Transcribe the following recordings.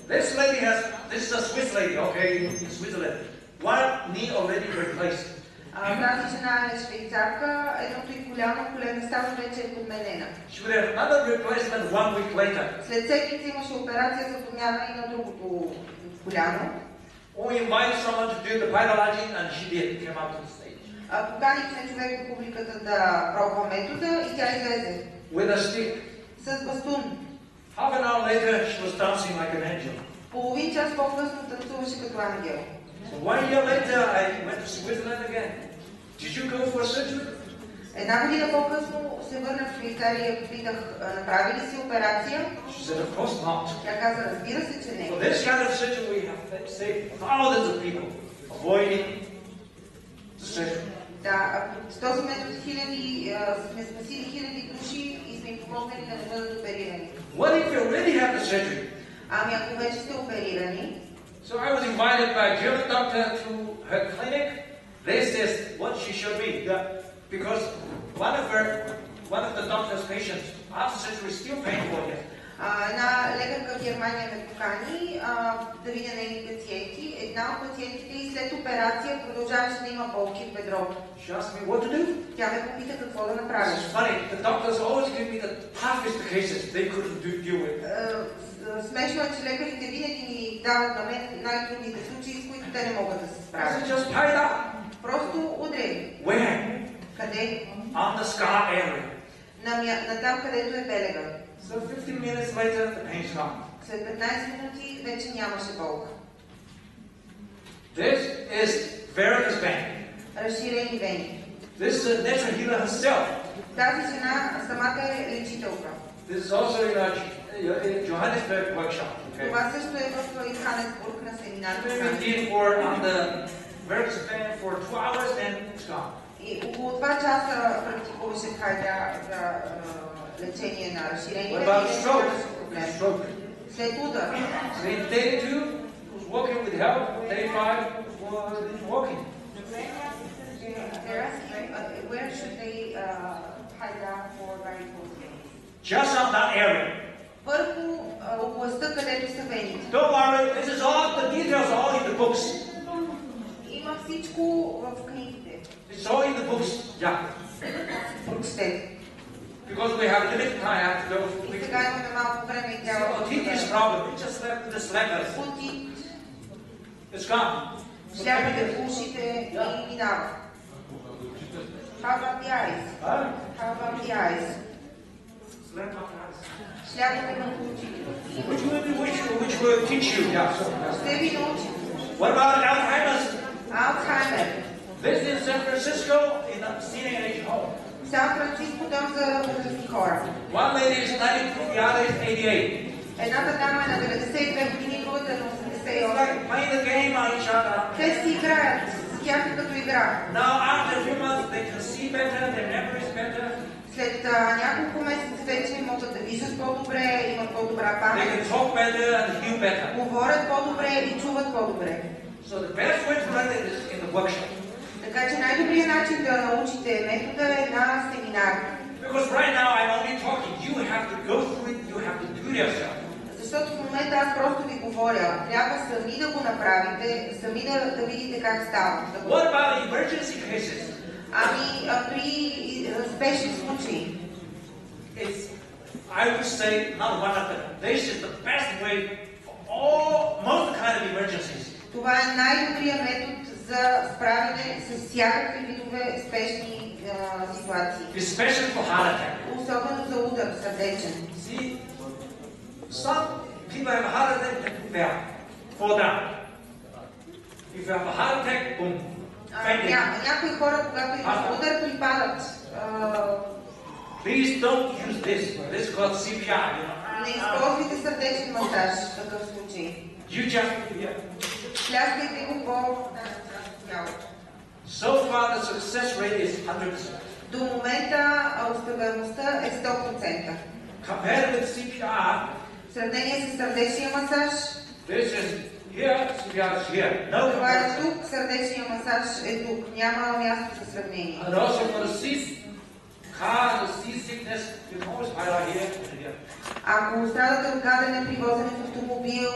This is a Swiss lady, okay, in Switzerland. One knee already replaced. Тази жена е швейцарка, едното й коленна става вече е подменена. She would have another replacement 1 week later. След седмица имаше операция за подмяна и на другото коляно. We invited someone to do the biology and she did, came up to the stage. Поканихме човек от публиката да пробва метода и тя излезе. With a stick. С бастун. Half an hour later she was dancing like an angel. Половин час по-късно танцуваше като ангел. So 1 year later I went to Switzerland again. Did you go for surgery? Една година по-късно се върнах в Швейцария и попитах, направи ли си операция? She said, of course not. Тя каза, разбира се, че не. For this kind of surgery we have saved thousands of people avoiding the surgery. Да, с този метод сме спасили хиляди души и сме им помогнали да не бъдат оперирани. What if you already have the surgery? Ами ако вече сте оперирани. So I was invited by a German doctor to her clinic. They said what she should be, because one of the doctor's patients after surgery is still painful here. Една лекарка в Германия ме покани да видя нейни пациенти. Една от пациентите и след операция продължаваше да има болки в бедрото. She asked me what to do. Тя ме попита какво да направя. It's funny, the doctors always give me the toughest cases they couldn't deal with. Смешно е, че лекарите винаги ни дават на мен най-трудните случаи, с които те не могат да се справят. Just tie it up. Просто удрей. Where? Къде? On the scar area. На там, където е белега. So 15 minutes later, the pain's gone. След 15 минути вече нямаше болка. This is varicose vein. Разширени вени. This is a natural healer herself. Тази жена самата е лечителка. This is also in a Johannesburg workshop. Okay. Това също е в Йоханесбург на семинар. We did work on the varicose vein for 2 hours and it's gone. И около 2 часа практикуваше Хайда за лечение на разширени вени. What about stroke? След удар. So in day 2 was walking with help. Day 5 was walking. They're asking where should they Хайда for varicose veins? Just on that area. Върху областта, където са вените. Don't worry, this is all the details are all in the books. Има всичко в книгите. It's all in the books. Yeah. Прочетете. Because we have limited time, I have to go И сега имаме малко време и трябва да Otiti's problem, it just left this letter. Отит. It's gone. Шляпите в ушите и минава. How about the eyes? Huh? How about the eyes? Шляпите на очите. Which will teach you. Yeah. Ще ви научи. What about Alzheimer's? Алцхаймер. This is in San Francisco in a senior age home. Сан Франциско дом за възрастни хора. One lady is 92, the other is 88. Едната дама е на 92 години, другата е на It's 88. like playing the game on each other. Те си играят, с тях като игра. Now after a few months they can see better, their memory is better. След няколко месеца вече могат да виждат по-добре, имат по-добра They памет. can talk better and heal better. Говорят по-добре и чуват по-добре. So the best way to learn it is in the workshop. Така че най-добрият начин да научите метода е на семинар. Because right now I'm only talking. You have to go through it. You have to do it yourself. Защото в момента аз просто ви говоря. Трябва сами да го направите, сами да видите как става. What about emergency cases? Ами при спешни случаи. It's, I would say, not one of them. This is the best way for most kind of emergencies. Това е най-добрият метод за справяне с всякакви видове спешни ситуации. Especially for heart attack. Особено за удар сърдечен. See, some people have a heart attack and fall down. If you have a heart attack, boom, fainting. Някои хора, когато имат удар, припадат. Please don't use this. This is called CPR. Не използвайте сърдечен масаж в такъв случай. You just, Пляскайте го по тялото. So far the success rate is 100%. До момента успеваемостта е 100%. Compared with CPR, В сравнение с сърдечния масаж, this is here, CPR is here. No това е comparison. тук, сърдечния масаж е тук. Няма място за сравнение. And also for the seasickness, you can always highlight here and here. Ако страдате от гадене при возене в автомобил,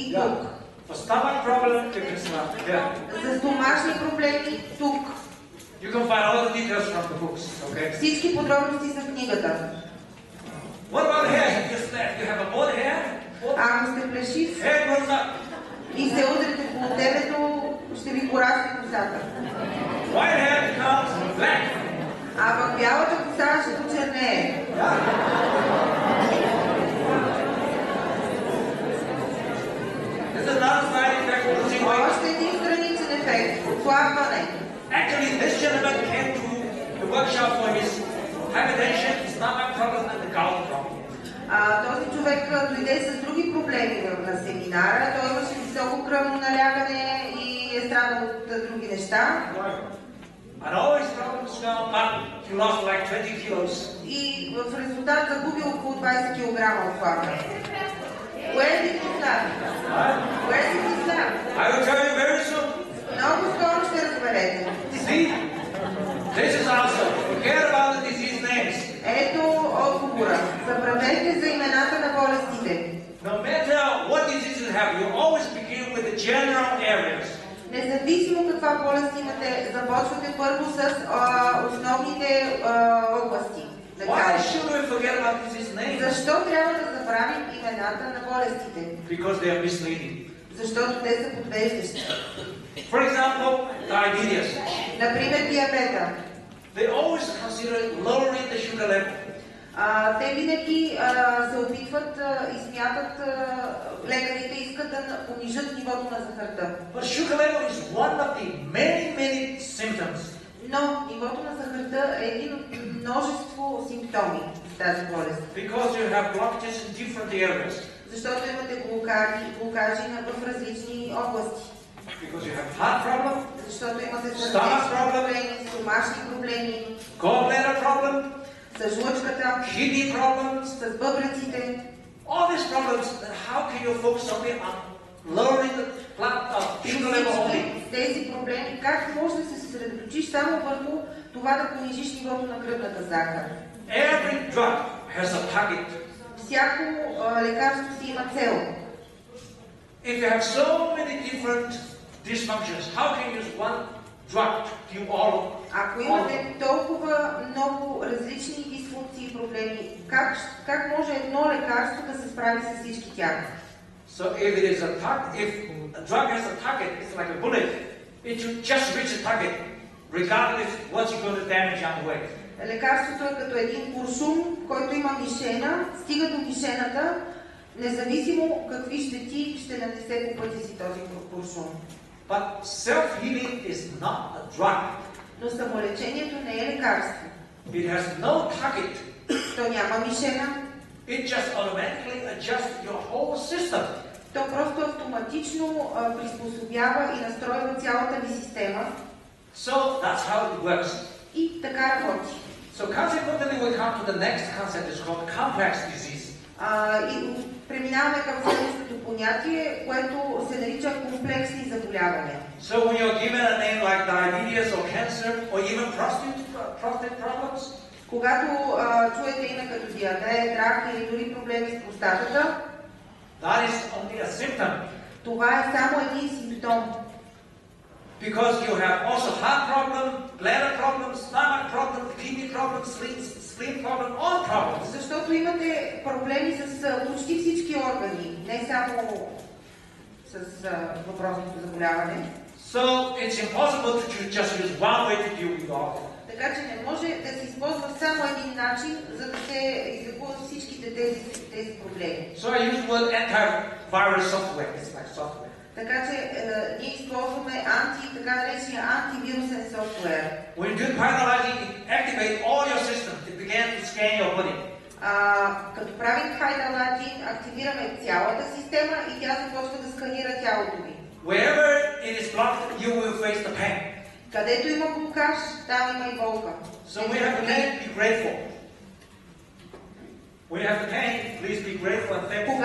и тук. For stomach problem, you can start here. За стомашни проблеми тук. You can find all the details from the books, okay? Всички подробности са в книгата. What about hair? You have a bald hair? Ако сте плешив Hair grows up. и се удрите по тебето, ще ви порасне косата. White hair becomes black. А пък бялата коса ще почернее. This is another side effect of losing weight. Още един страничен ефект – отслабване. Actually, this gentleman came to the workshop for his hypertension, stomach problem, and the gout problem. Този човек дойде с други проблеми на семинара. Той имаше високо кръвно налягане и е страдал от други неща. And all his problems gone, but he lost like 20 kilos. И в резултат загубил около 20 кг от слабост. Where did he start? Where did he start? I will tell you very soon. Много скоро ще разберете. See, this is also, forget about the disease names. Ето отговора. Забравете за имената на болестите. No matter what disease you have, you always begin with the general areas. Независимо каква болест имате, започвате първо с основните области. Why should we forget about disease names? Защо трябва да забравим имената на болестите? Because they are misleading. Защото те са подвеждащи. For example, diabetes. Например, диабета. They always consider lowering the sugar level. Те винаги се опитват и смятат, лекарите искат да понижат нивото на захарта. But sugar level is one of the many symptoms. Но нивото на захарта е един от множество симптоми в тази болест. Because you have blockages in different areas. Защото имате блокажи в различни области. Because you have heart problem, Защото имате stomach сърдечни problem, проблеми, стомашни проблеми, gallbladder problem, с жлъчката, kidney problems, с бъбреците. all these problems. Then how can you focus only on lowering the blood sugar level only? Тези проблеми, как може да се съсредоточиш само върху това да понижиш нивото на кръвната захар? Every drug has a target. Всяко лекарство си има цел. If you have so many different dysfunctions, how can you use one drug to all? Ако имате толкова много различни дисфункции и проблеми, как може едно лекарство да се справи с всички тях? So if it is if a drug has a target, it's like a bullet. It should just reach the target, regardless what's going to damage on the way. Лекарството е като един куршум, който има мишена, стига до мишената, независимо какви щети ще нанесе по пътя си този куршум. But self-healing is not a drug. Но самолечението не е лекарство. It has no target. То няма мишена. It just automatically adjusts your whole system. То просто автоматично приспособява и настройва цялата ви система. So that's how it works. И така работи. So consequently, we come to the next concept. It's called complex disease. И преминаваме към следващото понятие, което се нарича комплексни заболявания. So when you're given a name like diabetes or cancer or even prostate problems, Когато чуете име като диабет, рак или дори проблеми с простатата, that is only a symptom. това е само един симптом. Because you have also heart problem, bladder problem, stomach problem, kidney problem, spleen problem, all problems. Защото имате проблеми с почти всички органи, не само с въпросното заболяване. So it's impossible to just use one way to deal with all. Така че не може да се използва само един начин, за да се излекуват всичките тези проблеми. So I use the word antivirus software. It's like software. Така че ние използваме така наречения антивирусен софтуер. When you do finalizing, it activates all your systems. It began to scan your body. Като правим Хайдалатин, активираме цялата система и тя започва да сканира тялото ви. Wherever it is blocked, you will face the pain. Където има блокаж, там има и болка. So we have to be grateful. When you have the pain, please be grateful and thankful.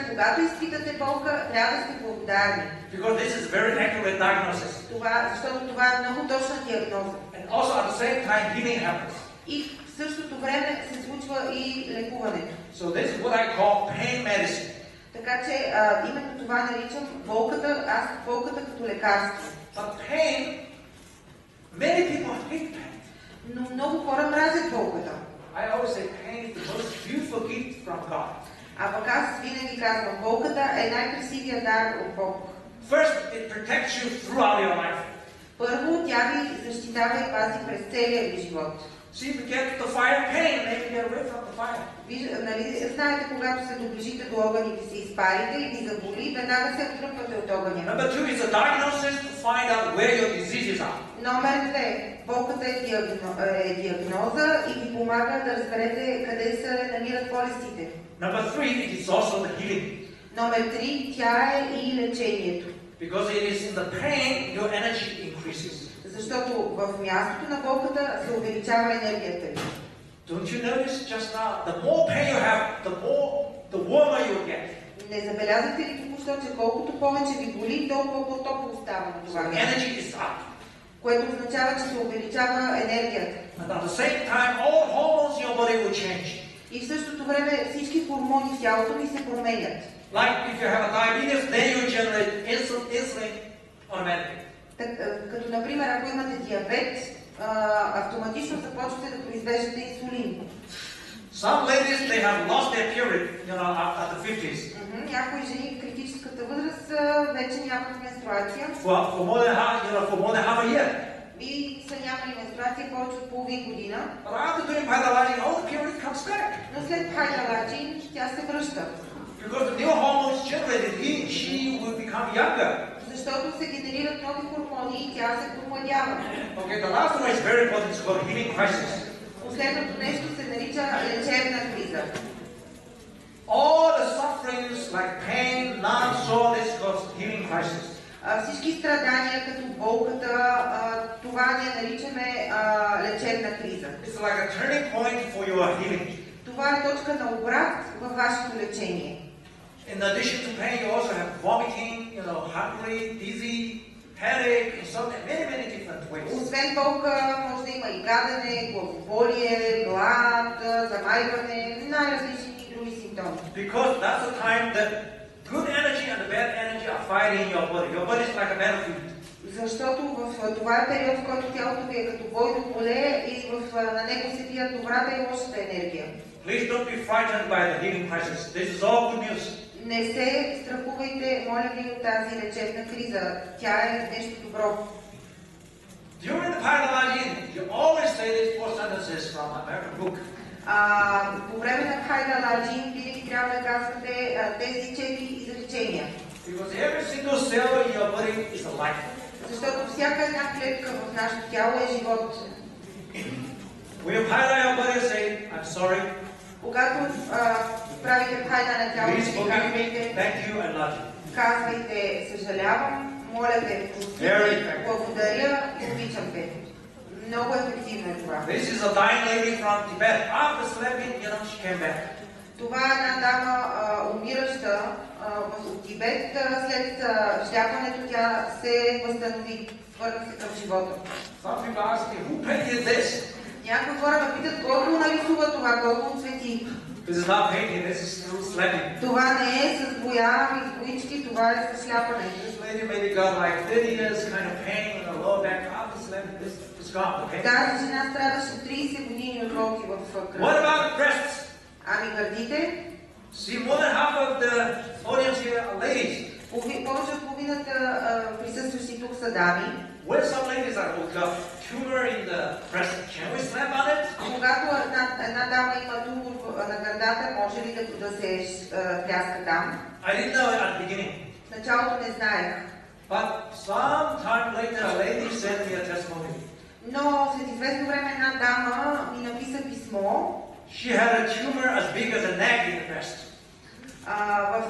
Когато изпитате болка, трябва да сте благодарни. Because this is very accurate diagnosis. Защото това е много точна диагноза. And also at the same time, healing happens. И в същото време се случва и лекуването. So this is what I call pain medicine. Така че именно това наричам болката като лекарство. But pain, many people hate pain. Но много хора мразят болката. I always say pain is the most beautiful gift from God. А пък аз винаги казвам, болката е най-красивият дар от Бог. First, it protects you throughout your life. Първо, тя ви защитава и пази през целия ви живот. See, if you get to the fire, pain, maybe get away from the fire. Нали, знаете, когато се доближите до огън и ви се изпарите и ви заболи, веднага се отдръпвате от огъня. Number two is a diagnosis to find out where your diseases are. Номер 2. Болката е диагноза и ви помага да разберете къде се намират болестите. Number three, it is also the healing. Номер 3. Тя е и лечението. Because it is in the pain your energy increases. Защото в мястото на болката се увеличава енергията ви. Don't you notice just now, the more pain you have, the warmer you get. Не забелязахте ли току-що, че колкото повече ви боли, толкова по-топло става на това The място? energy is up. Което означава, че се увеличава енергията. And at the same time, all hormones in your body will change. И в същото време всички хормони в тялото ви се променят. Like if you have a diabetes, then you generate insulin automatically. Като например, ако имате диабет, автоматично започвате да произвеждате инсулин. Some ladies, they have lost their period, at the 50s. Някои жени в критическата възраст вече нямат менструация For more than half a year. и са нямали менструация повече от половин година. But after doing Paidalaji, all the period comes back. Но след Хайдаладжи тя се връща. Because the new hormones generated, she will become younger. Защото се генерират нови хормони и тя се помладява. Okay, the last one is very important. It's called healing crisis. Последното нещо се нарича лечебна криза. All the sufferings like pain, numb, sore, this is called healing crisis. Всички страдания, като болката, това ние наричаме лечебна криза. It's like a turning point for your healing. Това е точка на обрат във вашето лечение. In addition to pain, you also have vomiting, hungry, dizzy, headache, insomnia, many different ways. Освен болка, може да има и гадене, главоболие, глад, замайване, най-различни други симптоми. Because that's the time that good energy and the bad energy are fighting in your body. Your body is like a battlefield. Защото в това е период, в който тялото ви е като бойно поле и на него се бият добрата и лошата енергия. Please don't be frightened by the healing crisis. This is all good news. Не се страхувайте, моля ви, от тази лечебна криза. Тя е нещо добро. During the Paidalaji, you always say these four sentences from American book. По време на Хайдаладжи винаги трябва да казвате тези 4 изречения. Because every single cell in your body is a life. Защото всяка една клетка в нашето тяло е живот. When you Paidala your body, say, I'm sorry. Когато правите хайда на тялото, Please forgive me. казвайте, Thank you, I love you. казвайте, съжалявам, моля те, простите, благодаря и обичам те. Много ефективно е това. This is a dying lady from Tibet. After sleeping, she came back. Това е една дама умираща от Тибет. След шляпането тя се възстанови, върна се към живота. Some people ask me, who painted this? Някои хора ме питат, кой го нарисува това, кой го оцвети. This is not painting, this is through sleeping. Това не е с боя и с боички, това е с шляпане. This lady maybe got like 30 years kind of pain in the lower back. After sleeping, this is gone, okay? Тази жена страдаше 30 години от болки в What кръвта. about breasts? Ами гърдите? See, more than half of the audience here are ladies. Повече от половината присъстващи тук са дами. When some ladies are got tumor in the breast, can we slap on it? Когато една дама има тумор на гърдата, може ли да се пляска там? I didn't know it at the beginning. В началото не знаех. But some time later, a lady sent me a testimony. Но след известно време една дама ми написа писмо. She had a tumor as big as a neck in the breast.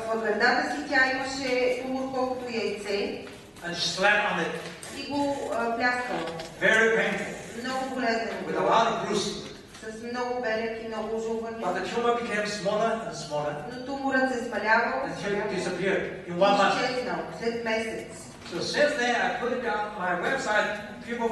В гърдата си тя имаше тумор колкото яйце. And she slapped on it. И го пляскала. Very painful. Много болезнено. With a lot of bruises. С много белек и много ожулвания. But the tumor became smaller and smaller. Но туморът се смалявал. Until it disappeared in 1 month. Изчезнал след месец. So since then, I put it down on my website. People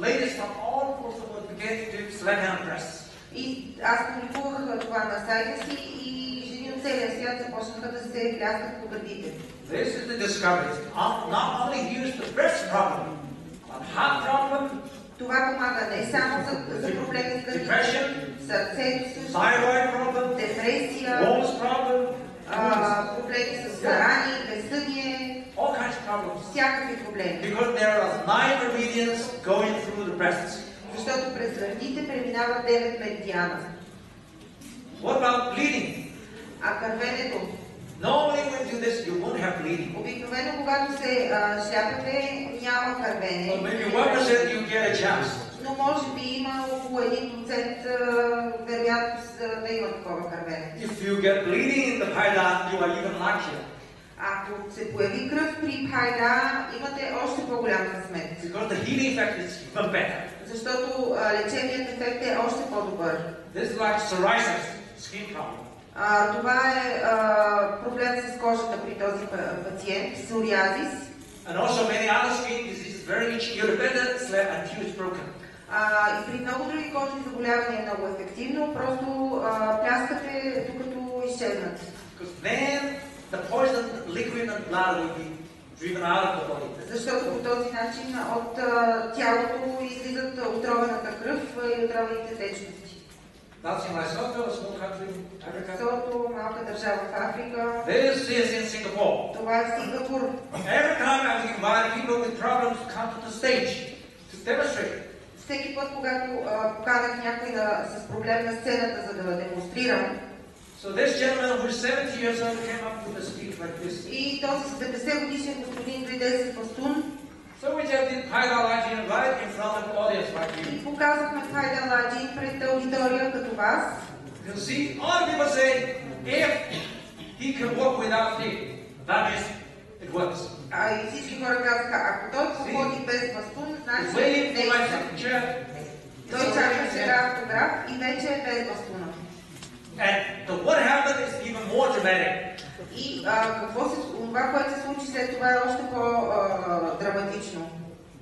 ladies from all over the world began to slap on breasts. И аз публикувах това на сайта си и жени от целия свят започнаха да се пляскат по гърдите. This is the discovery. Not only heals the breast problem, but heart problem, Това помага не само за проблеми с гърдите, depression, сърцето също, thyroid problem, депресия, walls problem, проблеми с рани, безсъние, all kinds of problems. всякакви проблеми. Because there are 9 meridians going through the breasts. Защото през гърдите преминават 9 меридиана. What about bleeding? А кървенето? Normally when you do this, you won't have bleeding. Обикновено, когато се шляпате, няма кървене. Or maybe 1% you get a chance. Но може би има около 1% вероятност да има такова кървене. If you get bleeding in the python, you are even luckier. Ако се появи кръв при пайда, имате още по-голям късмет. Because the healing effect is even better. Защото лечебният ефект е още по-добър. This is like psoriasis, skin problem. Това е проблем с кожата при този пациент, псориазис. And also many other skin diseases, very itchy. You're better sleep until it's broken. И при много други кожни заболявания е много ефективно, просто пляскате докато изчезнат. Because then the poison liquid and blood will be driven out of the body. Защото по този начин от тялото излизат отровената кръв и отровените течности. That's in Lesotho, a small country in Africa. Lesotho, малка държава в Африка. This is in Singapore. Това е Сингапур. Every time I invite people with problems to come to the stage to demonstrate. Всеки път, когато поканах някой с проблем на сцената, за да демонстрирам. So this gentleman who is 70 years old came up with a speech like this. И този 70 годишен господин дойде с бастун. So we just did Paidalaji right in front of the audience like you. И показахме Пайдаладжи пред аудитория като вас. You see, all people say, if he can walk without feet, that means it works. И всички хора казаха, ако той походи без бастун, значи Waiting не for my е. signature. Той чака сега автограф и вече е без бастуна. And what happened is even more dramatic. И това, което се случи след това е още по-драматично.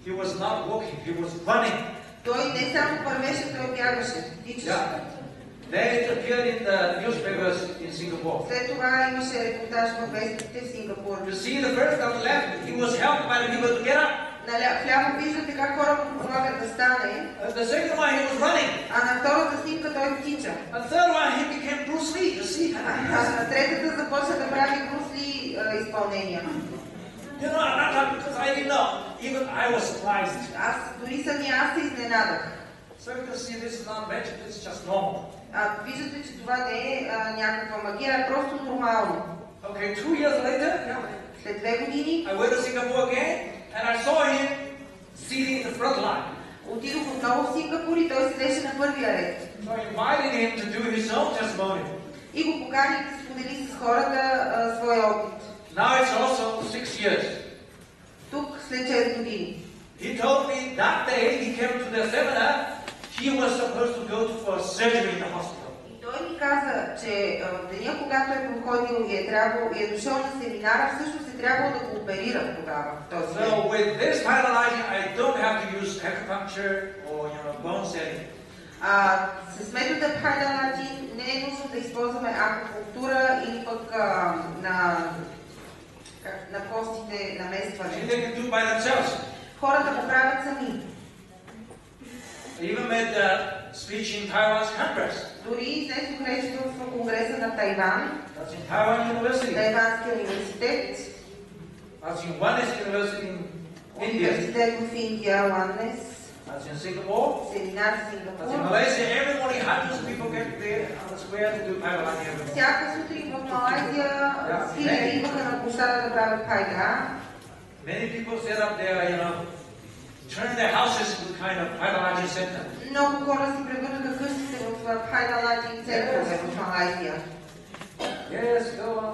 He was not walking, he was running. Той не само вървеше, той бягаше. Yeah. Then it appeared in the newspapers in Singapore. След това имаше репортаж в вестите в Сингапур. You see the first on the left, he was helped by the people to get up. Вляво виждате как хората му помагат да стане. The second one, he was running. А на втората снимка той тича. The third one, he became Bruce Lee. You see? А на третата започна да прави Брус Ли изпълнения. You know, not because I didn't know. Even I was surprised. Аз дори самия се изненадах. So you can see this is not magic, this is just normal. Виждате, че това не е някаква магия, е просто нормално. Okay, 2 years later, След 2 години I went to Singapore again, and I saw him sitting in the front line. отидох отново в Сингапур и той седеше на първия ред. So I invited him to do his own testimony. И го поканих да сподели с хората своя опит. Now it's also 6 years. Тук след 6 години. He told me that day he came to the seminar, he was supposed to go for surgery in the hospital. И той ми каза, че в деня, когато е проходил и е дошъл на семинара, всъщност е трябвало да го оперира тогава. So with this pathology, I don't have to use acupuncture or bone setting. С метода Пайдаладжи не е нужно да използваме акупунктура или пък на костите наместване. They can do by themselves. Хората го правят сами. I even made a speech in Taiwan's Congress. Дори изнесох реч в Конгреса на Тайван, That's in Taiwan University. Тайванския университет, That's in Oneness University in India. университет в Индия, Уаннес, That's in Singapore. семинар в That's in Сингапур. Malaysia. Every morning, hundreds of people get there on the square to do Paidalaji every morning. Всяка сутрин в Малайзия хиляди идваха на площада да правят пайда. Many people set up their, turn their houses into kind of Paidalaji center. Много хора си превърнаха къщите в Пайдаладжи центрове в Малайзия. Yes, go on.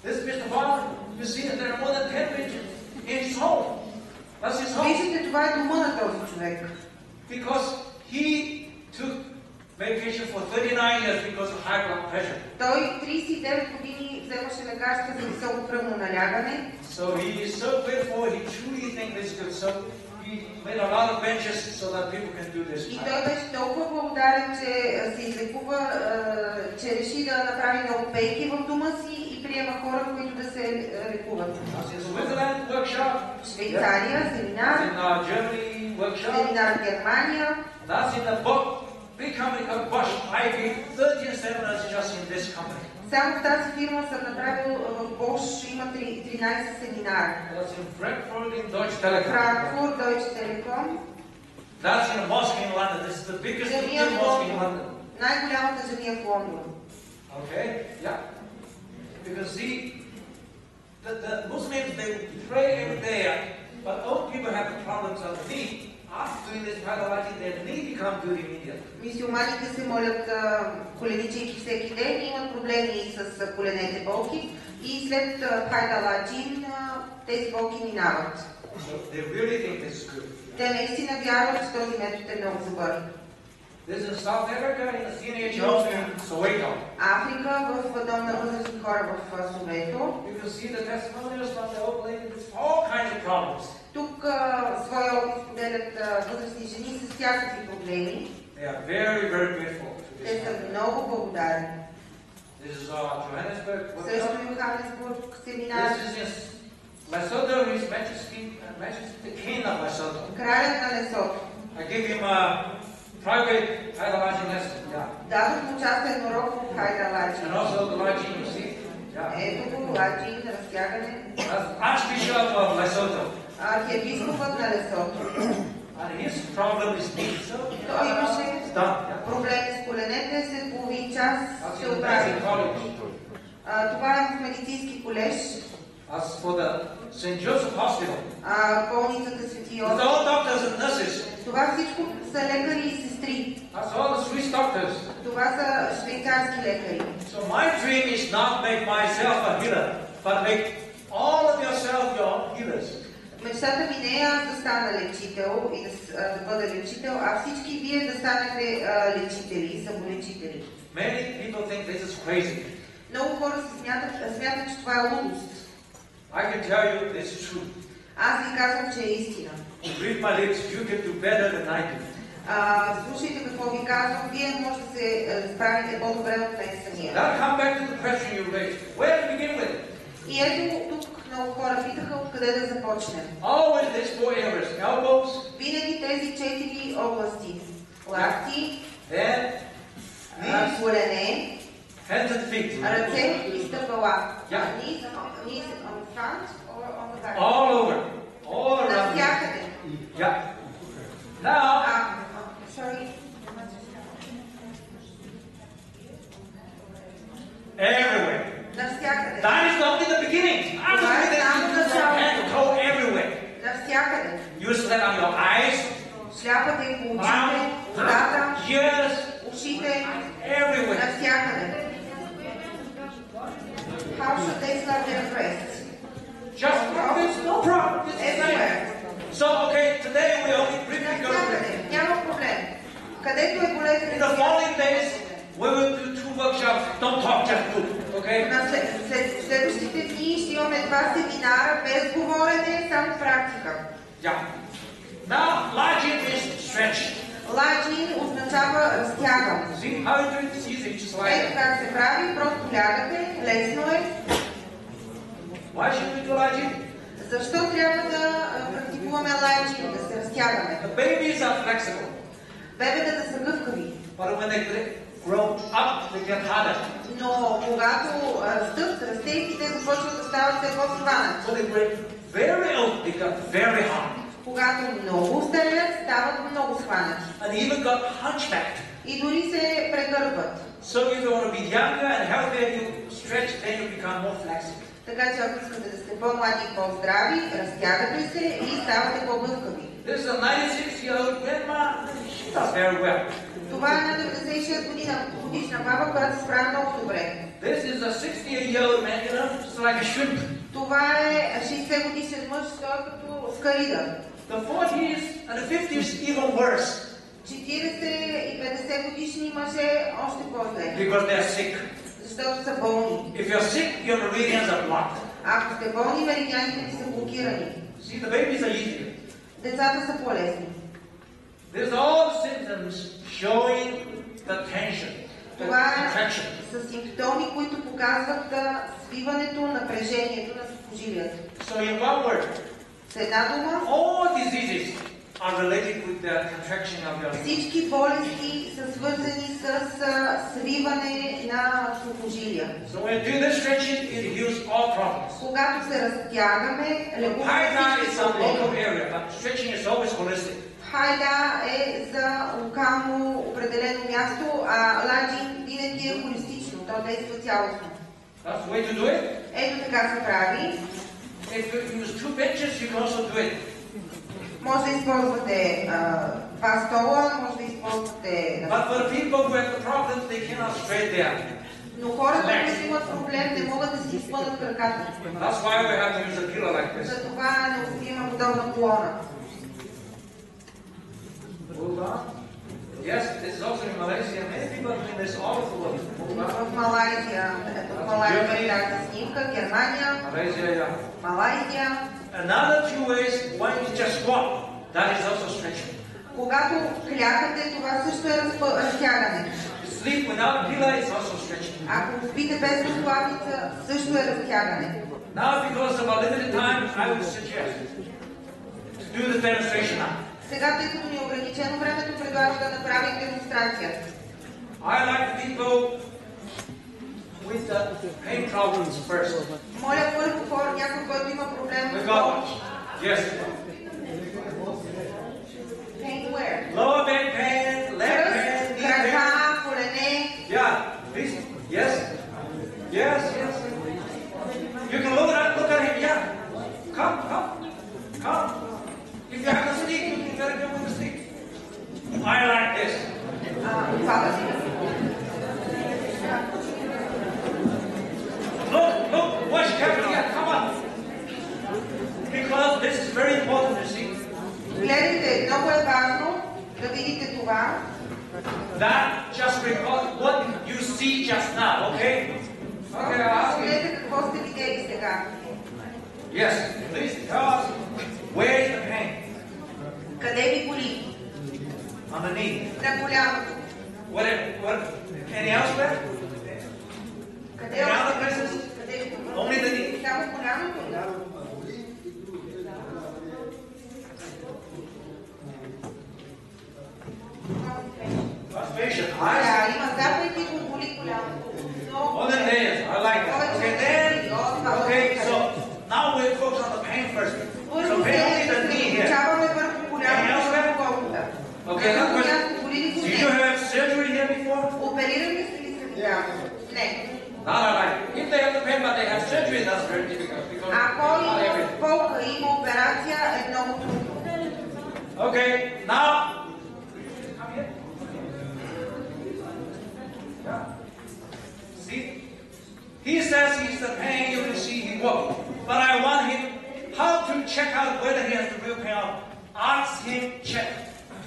This Mr. Bond, you see that there are more than 10 pictures in his home. That's his home. Виждате, това е дома на този човек. Because he took medication for 39 years because of high blood pressure. Той 39 години вземаше лекарства за високо кръвно налягане. So he is so grateful, he truly thinks this is good. So he he made a lot of benches so that people can do this. И той беше толкова благодарен, че се излекува, че реши да направи много пейки в дома си и приема хора, които да се лекуват. In Switzerland workshop. В Швейцария семинар, In Germany workshop. семинар в Германия. That's in the book. Big company called Bosch. I gave 13 seminars just in this company. Само в тази фирма съм направил в Bosch, има 13 семинара. That's in Frankfurt in Deutsche Telekom. Франкфурт, Deutsche Telekom. That's in a mosque in London. This is the biggest Indian mosque in London. Най-голямата джамия в Лондон. Okay, yeah. Because see, the Muslims, they pray every day, but old people have problems of the knee. After doing this Bhagavad, their knee become good immediately. Мюсюлманите се молят коленичейки всеки ден, имат проблеми с коленете болки и след Хайдаладжин тези болки минават. So they really think this is good. Те наистина вярват, че този метод е много добър. This is South Africa in a teenage home in Soweto. Африка в дом на възрастни хора в Совето. You can see the testimonials from the old lady with all kinds of problems. Тук своя опит споделят възрастни жени с всякакви проблеми. They are very, very grateful to this. Те са много благодарни. This is Johannesburg. Също Йоханесбург семинар. This is Lesotho, His Majesty, the King of Lesotho. Кралят на Лесото. I give him a private Haidalaji lesson. Yeah. Дадох му частен урок в Хайдаладжин. And also the Laji, you see. Yeah. Ето го, Ладжин, разтягане. That's Archbishop of Lesotho. Архиепископът на Лесото. And his problem is knee. So Той имаше it's done. Yeah. проблеми с коленете, след половин час That's се in оправи. Medicine College. Това е в медицински колеж. As for the St. Joseph Hospital, Болницата Свети it's Йосиф. all doctors and nurses. Това всичко са лекари и сестри. That's all the Swiss doctors. Това са швейцарски лекари. So my dream is not make myself a healer, but make all of yourself your healers. Мечтата ми не е аз да стана лечител и да бъда лечител, а всички вие да станете лечители, самолечители. Many people think this is crazy. Много хора смятат, че това е лудост. I can tell you this is true. Аз ви казвам, че е истина. Read my lips, you can do better than I do. Слушайте какво ви казвам, вие може да се справите по-добре от мен самия. Now come back to the question you raised. Where to begin with? И ето тук много хора питаха откъде да започнем. Always these four areas: elbows, Винаги тези 4 области. Лакти, then knees, колене, hands and feet. ръце и стъпала. Yeah. Knees on front or on the back? All over, all around. Навсякъде. Yeah. Now, Sorry. everywhere. Навсякъде. That is only the beginning. After Right, that, now you the use your sound. hand to go everywhere. Навсякъде. Use that on your eyes, Шляпата и по очите, устата, ears, ушите, everywhere. навсякъде. How should they slap their breasts? Just practice, practice. Everywhere. So, okay, today we only briefly go Навсякъде. Няма проблем. Където е in болезнен, the following days. We will do 2 workshops. Don't talk, just do. Okay? след следващите дни ще имаме 2 семинара без говорене, само практика. Yeah. Now, Lajin is stretch. Ладжин означава разтягам. See how you do it? It's easy, just like Ето that. как се прави, просто лягате, лесно е. Why should we do Lajin? Защо трябва да практикуваме ладжин, да се разтягаме? The babies are flexible, Бебетата са гъвкави, but when they grow up, they get harder. но когато растат, растейки, те започват да стават все по-схванати. So they get very old, they got very hard. Когато много остарят, стават много схванати. And they even got hunchbacked. И дори се прегърбват. So if you want to be younger and healthier, you stretch, then you become more flexible. Така че ако искате да сте по-млади и по-здрави, разтягате се и ставате по-гъвкави. This is a 96-year-old grandma. She does very well. Това е на 96 годишна баба, която се справя много добре. This is a 60-year-old man, you know, just like a shrimp. Това е 60 годишен мъж, той е като скарида. The 40s and the 50s even worse 40 и 50 годишни мъже още по-зле, because they're sick. защото са болни. If you're sick, your meridians are blocked. Ако сте болни, меридианите ви са блокирани. See, the babies are easier. Децата са по-лесни. There's all symptoms showing the tension, the Това contraction. са симптоми, които показват свиването, напрежението на сухожилията. So in one word, С една дума, all diseases are related with the contraction of your limb. всички болести са свързани с свиване на сухожилия. So when you do this stretching, it heals all problems. Когато се разтягаме, лекуваме Hyda всички is a local проблеми. area, but stretching is always holistic. Хайда е за локално определено място, а ладжин винаги е холистично, то действа цялостно. That's the way to do it. Ето така се прави. If you use two benches, you can also do it. Може да използвате два стола, може да използвате... But for the people who have the problems, they cannot straight there. Но хората, които имат проблем, не могат да си изпълнят краката. That's why we have to use a pillow like this. Затова е необходима подобна колона. Hold on. Yes, this is also in Malaysia. Many people do this all over the world. Hold on. В Малайзия е тази снимка, Германия, Malaysia, yeah. Малайзия. Another two ways, one is just squat. That is also stretching. Когато клякате, това също е разтягане. Sleep without pillow is also stretching. Ако спите без разклавица, също е разтягане. Now, because of our limited time, I would suggest to do the demonstration now. Сега, тъй като ни е ограничено времето, предлагам да направим демонстрация. I like people with the pain problems first. Моля първо хора, някой, който има проблем We с got болки. one. Yes. Pain where? Lower back pain, leg pain, Кръст, knee pain. крака, колене. Yeah, please. Yes. Yes, yes. You can look at him, yeah. Come. If you have a stick, you better go with the stick. I like this. Пада си. Look, watch carefully, yeah, come on. Because this is very important, you see. Гледайте, много е важно да видите това. That just records what you see just now, okay? Okay, I ask you. Гледайте какво сте видели сега. Yes, please tell us where is the pain? Къде ви боли? On the knee. На голямото. What? Any elsewhere? Къде Any other още? places? Къде ви боли? Only the knee. Само голямото. That's patient. I Да, има заповеди, го боли голямото. More than layers. I like that. Okay, then. Okay, so now we focus on the pain first. So Първо pain only се the knee here. съсредоточаваме върху голямото и колкото. Okay, that question. Боли ли Did you го? have surgery here before? Оперирали сте ли се? Да. Не. Not alright. If they have the pain but they have surgery, that's very difficult because Ако not има everything. болка, има операция, е много трудно. Okay, now. Come here. Yeah. See? He says he's the pain, you can see he walks. But I want him how to check out whether he has the real pain or ask him check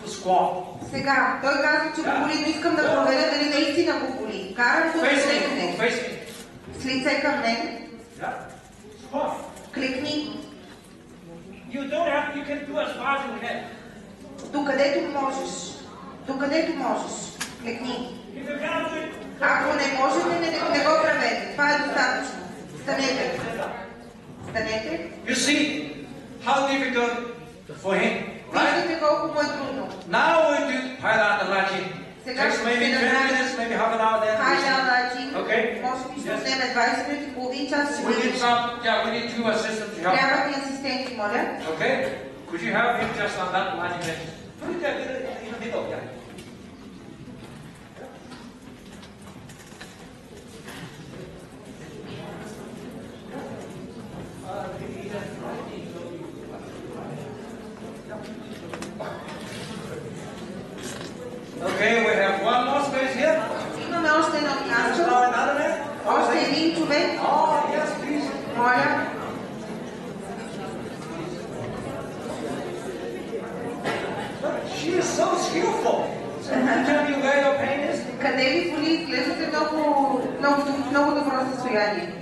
to squat. Сега, той казва, че го боли, но искам да проверя дали наистина го боли. Карам го да Face me, седне. face me. С лице към мен, Yeah. Squat. кликни You don't have, you can do as far as you can. докъдето можеш. Докъдето можеш. Кликни. If you cannot do it, Ако не можете, не го правете. Това е достатъчно. Станете. Станете. you see how difficult for him, right? Виждате колко му е трудно. Now we do Thailand and Lachi. Сега Takes maybe 20 minutes, maybe half an hour then. Хайде, Алачи. Okay. Може би ще Yes. отнеме 20 минути, половин час. Ще We need видим. some, we need two assistants to help. Трябва ни асистенти, моля. Okay? Could you help him just on that line bench? Put it there in the middle, yeah. Okay, we have one more space here. Имаме още едно Just място. now another man. Още един човек. Oh, yes, please. Моля. She is so skillful. So can you tell me where your pain is? Къде ви боли? Изглеждате много добро състояние.